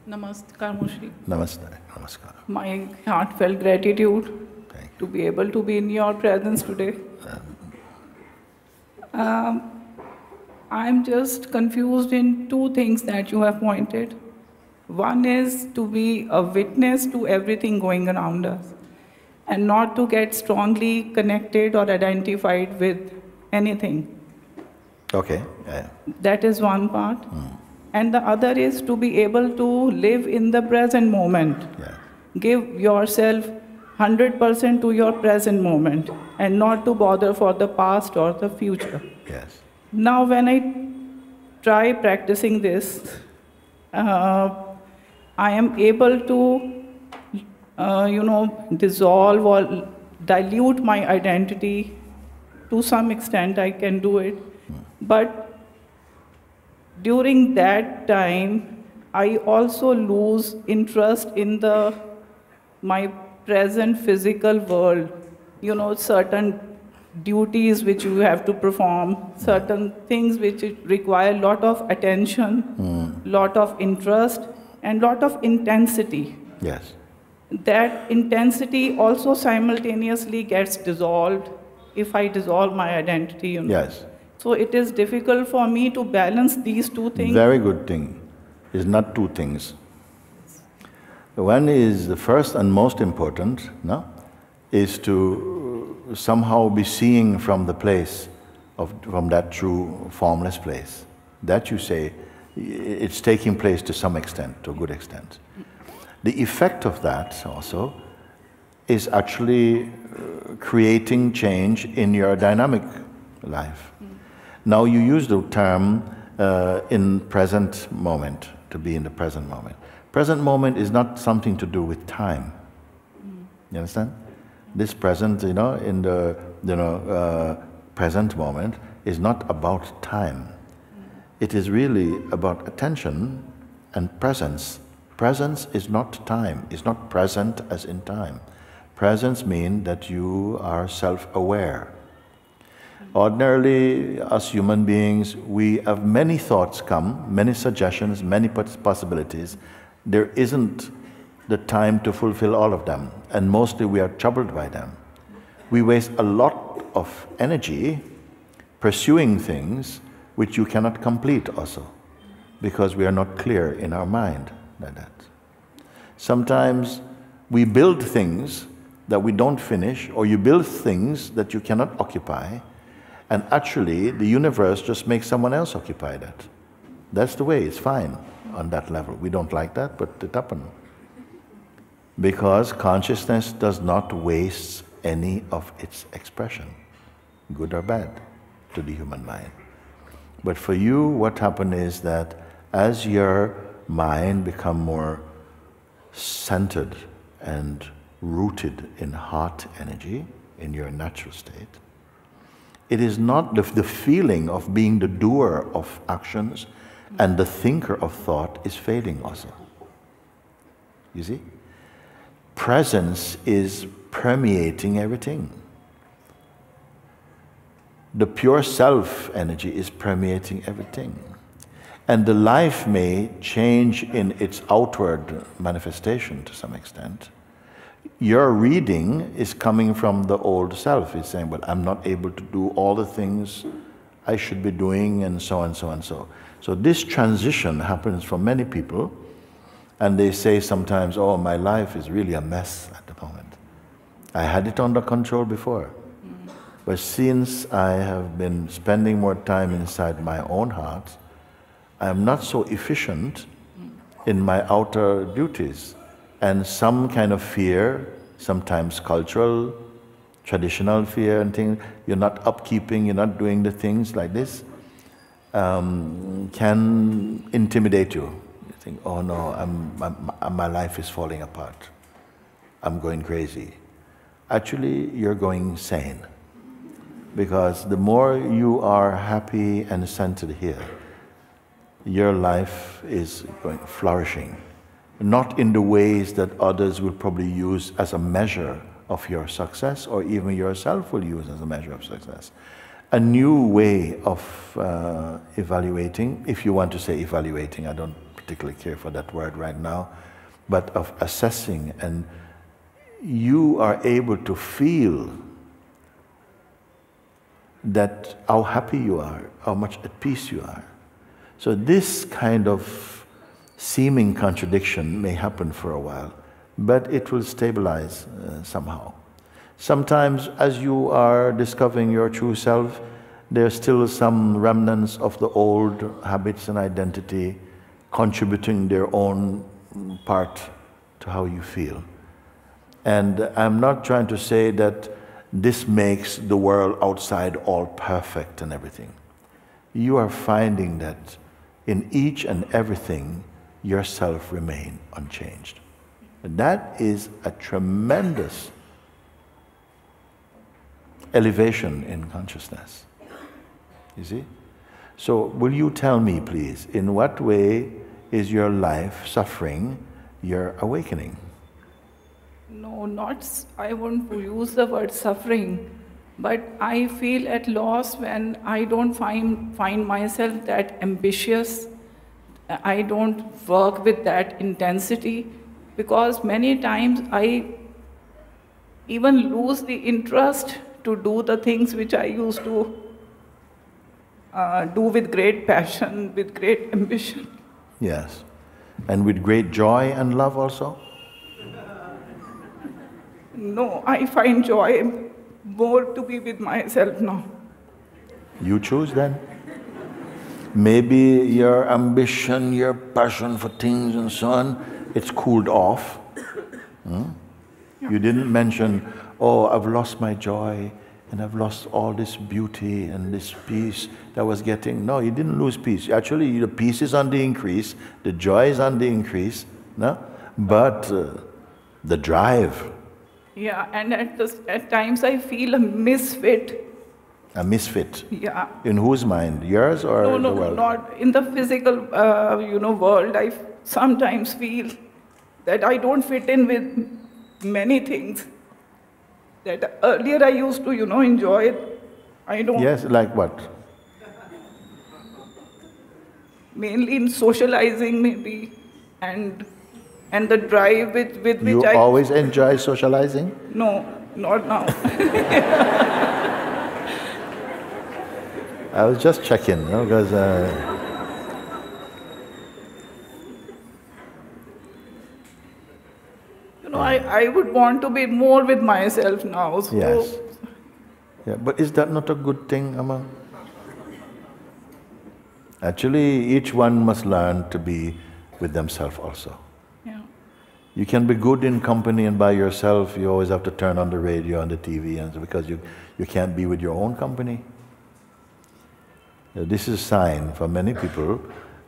Namaskar, Mooji. Namaste. Namaskar. My heartfelt gratitude to be able to be in your presence today. I'm just confused in two things that you have pointed. One is to be a witness to everything going around us and not to get strongly connected or identified with anything. Okay. Yeah. That is one part. And the other is to be able to live in the present moment. Yeah. Give yourself 100% to your present moment and not to bother for the past or the future. Yes. Now when I try practicing this, I am able to, dissolve or dilute my identity. To some extent I can do it. But during that time, I also lose interest in my present physical world. Certain duties which you have to perform, certain things which require a lot of attention, lot of interest, and lot of intensity. Yes. That intensity also simultaneously gets dissolved if I dissolve my identity. Yes. So it is difficult for me to balance these two things. Very good thing. It's not two things. One is the first and most important, no? Is to somehow be seeing from the place from that true formless place. That you say, it's taking place to some extent, to a good extent. The effect of that also is actually creating change in your dynamic life. Now you use the term in present moment, to be in the present moment. Present moment is not something to do with time. You understand? This present, in the present moment is not about time. It is really about attention and presence. Presence is not time, it's not present as in time. Presence means that you are self-aware. Ordinarily, as human beings, we have many thoughts come, many suggestions, many possibilities. There isn't the time to fulfill all of them, and mostly we are troubled by them. We waste a lot of energy pursuing things which you cannot complete also, because we are not clear in our mind like that. Sometimes we build things that we don't finish, or you build things that you cannot occupy, and actually the universe just makes someone else occupy that. That's the way, it's fine on that level. We don't like that, but it happens. Because consciousness does not waste any of its expression, good or bad, to the human mind. But for you, what happened is that as your mind become more centered and rooted in heart energy, in your natural state, it is not the feeling of being the doer of actions and the thinker of thought is fading also. You see? Presence is permeating everything. The pure self energy is permeating everything. And the life may change in its outward manifestation to some extent. Your reading is coming from the old self. It's saying, well, I'm not able to do all the things I should be doing, and so and so and so. So this transition happens for many people, and they say sometimes, oh, my life is really a mess at the moment. I had it under control before. But since I have been spending more time inside my own heart, I am not so efficient in my outer duties. And some kind of fear, sometimes cultural, traditional fear and things, you're not upkeeping, you're not doing the things like this, can intimidate you. You think, oh no, my life is falling apart. I'm going crazy. Actually, you're going sane. Because the more you are happy and centered here, your life is going flourishing. Not in the ways that others will probably use as a measure of your success, or even yourself will use as a measure of success. A new way of evaluating, if you want to say evaluating, I don't particularly care for that word right now, but of assessing, and you are able to feel that how happy you are, how much at peace you are. So this kind of seeming contradiction may happen for a while, but it will stabilize somehow. Sometimes as you are discovering your true self, there are still some remnants of the old habits and identity contributing their own part to how you feel. And I'm not trying to say that this makes the world outside all perfect and everything. You are finding that in each and everything, yourself remain unchanged. And that is a tremendous elevation in consciousness. You see? So will you tell me, please, in what way is your life suffering your awakening? No, I won't use the word suffering, but I feel at loss when I don't find myself that ambitious. I don't work with that intensity, because many times I even lose the interest to do the things which I used to do with great passion, with great ambition. Yes. And with great joy and love also? No, I find joy more to be with myself now. You choose then. Maybe your ambition, your passion for things and so on, it's cooled off. You didn't mention, oh, I've lost my joy and I've lost all this beauty and this peace that I was getting. No, you didn't lose peace. Actually, the peace is on the increase, the joy is on the increase, no? But the drive. Yeah, and at times I feel a misfit. A misfit? Yeah. In whose mind? Yours or the world? No, not in the physical, world. I sometimes feel that I don't fit in with many things. That earlier I used to, enjoy it. I don't. Yes, like what? Mainly in socializing, maybe, and the drive with which You always enjoy socializing? No, not now. I was just checking, because I would want to be more with myself now. So yes. Yeah, but is that not a good thing, Amma? Actually, each one must learn to be with themselves also. Yeah. You can be good in company and by yourself. You always have to turn on the radio and the TV, and because you can't be with your own company. This is a sign for many people,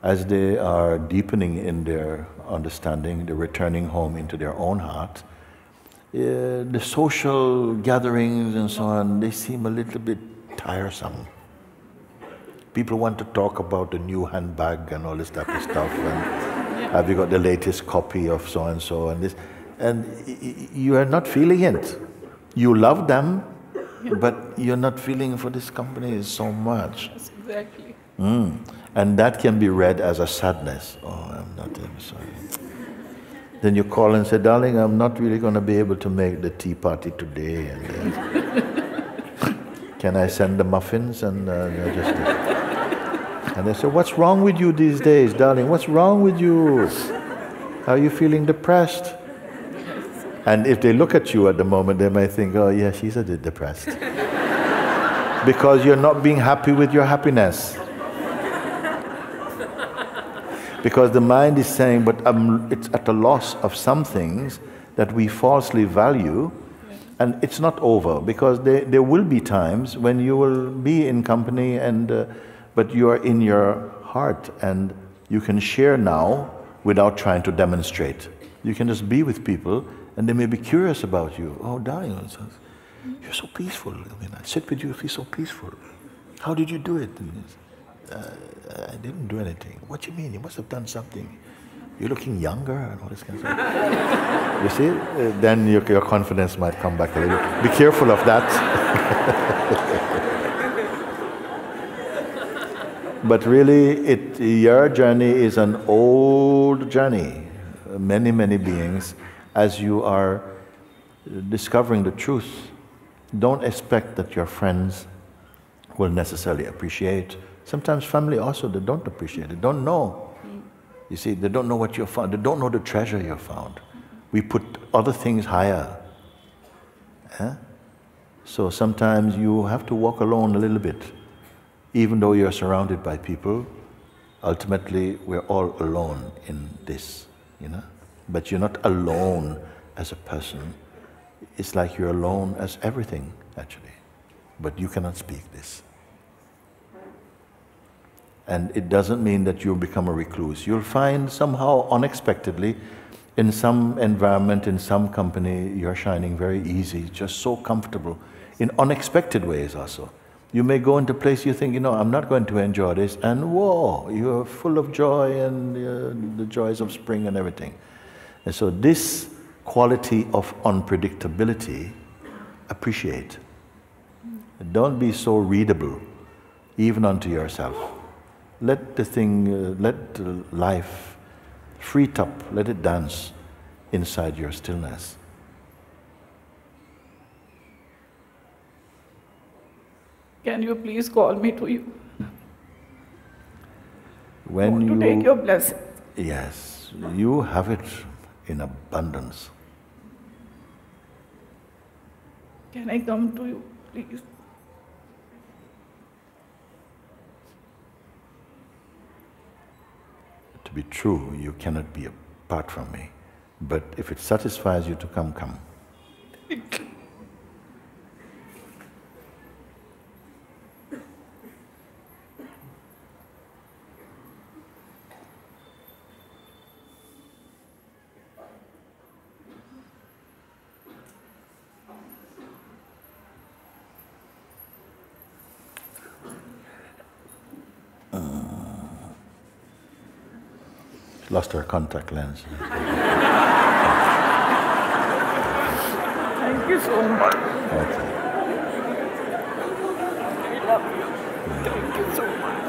as they are deepening in their understanding, they're returning home into their own heart. The social gatherings and so on, they seem a little bit tiresome. People want to talk about the new handbag and all this type of stuff, and have you got the latest copy of so and so and this, and you are not feeling it. You love them, but you're not feeling for this company so much. Yes, exactly. And that can be read as a sadness. Oh, I'm sorry. Then you call and say, darling, I'm not really going to be able to make the tea party today. And can I send the muffins? And and they say, what's wrong with you these days, darling? What's wrong with you? Are you feeling depressed? And if they look at you at the moment, they might think, oh yeah, she's a bit depressed. Because you're not being happy with your happiness. Because the mind is saying, but it's at a loss of some things that we falsely value, and it's not over, because there will be times when you will be in company, but you are in your heart, and you can share now without trying to demonstrate. You can just be with people, and they may be curious about you. Oh, darling, you're so peaceful. I mean, I sit with you, I feel so peaceful. How did you do it? I didn't do anything. What do you mean? You must have done something. You're looking younger and all this kind of stuff. You see? Then your confidence might come back a little. Be careful of that. But really, your journey is an old journey. Many, many beings, as you are discovering the truth, don't expect that your friends will necessarily appreciate. Sometimes family also, they don't appreciate, they don't know. You see, they don't know what you found, they don't know the treasure you found. We put other things higher. So sometimes you have to walk alone a little bit. Even though you're surrounded by people, ultimately we're all alone in this, you know. But you're not alone as a person. It's like you're alone as everything, actually. But you cannot speak this. And it doesn't mean that you'll become a recluse. You'll find somehow, unexpectedly, in some environment, in some company, you're shining very easy, just so comfortable, in unexpected ways also. You may go into a place you think, you know, I'm not going to enjoy this, and whoa, you're full of joy and the joys of spring and everything. And so this quality of unpredictability, appreciate. Don't be so readable, even unto yourself. Let the thing, let life free up, let it dance inside your stillness. Can you please call me to you? When to take your blessing. Yes, you have it in abundance. Can I come to you, please? To be true, you cannot be apart from me. But if it satisfies you to come, come. Lost her contact lens. Thank you so much. Okay. I love you. Thank you so much.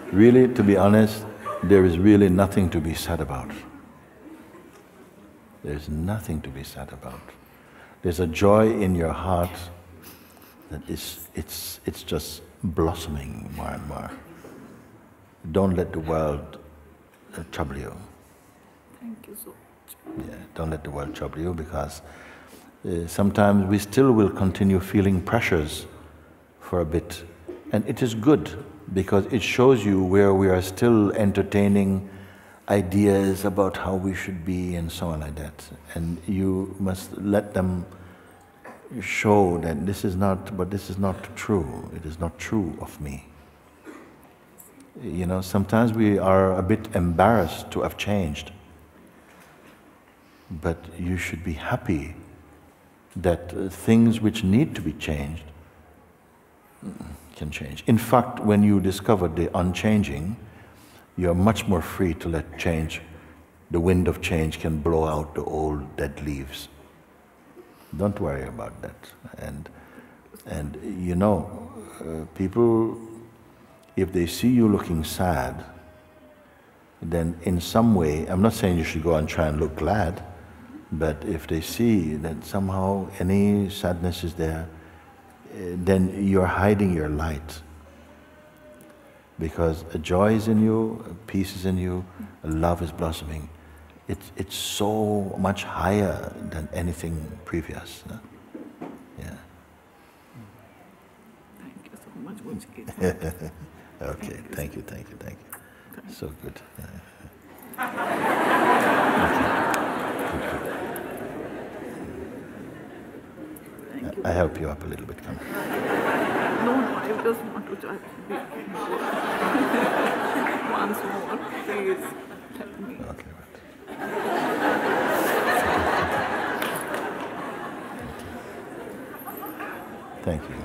Okay. Really, to be honest, there is really nothing to be sad about. There's nothing to be sad about. There's a joy in your heart that it's just blossoming more and more. Don't let the world trouble you. Thank you so much. Yeah, don't let the world trouble you, because sometimes we still will continue feeling pressures for a bit. And it is good, because it shows you where we are still entertaining ideas about how we should be and so on like that. And you must let them show that this is not, but this is not true. It is not true of me. You know, sometimes we are a bit embarrassed to have changed. But you should be happy that things which need to be changed can change. In fact, when you discover the unchanging, you're much more free to let change, the wind of change can blow out the old dead leaves. Don't worry about that. And you know, people, if they see you looking sad, then in some way, I'm not saying you should go and try and look glad, but if they see that somehow any sadness is there, then you're hiding your light. Because a joy is in you, a peace is in you, a love is blossoming. It's so much higher than anything previous. No? Yeah. Thank you so much, Mooji. Okay, thank you. So good. Okay. Thank you. I help you up a little bit, come. No, I just want to try. Once more, please help me. Okay, right. Thank you.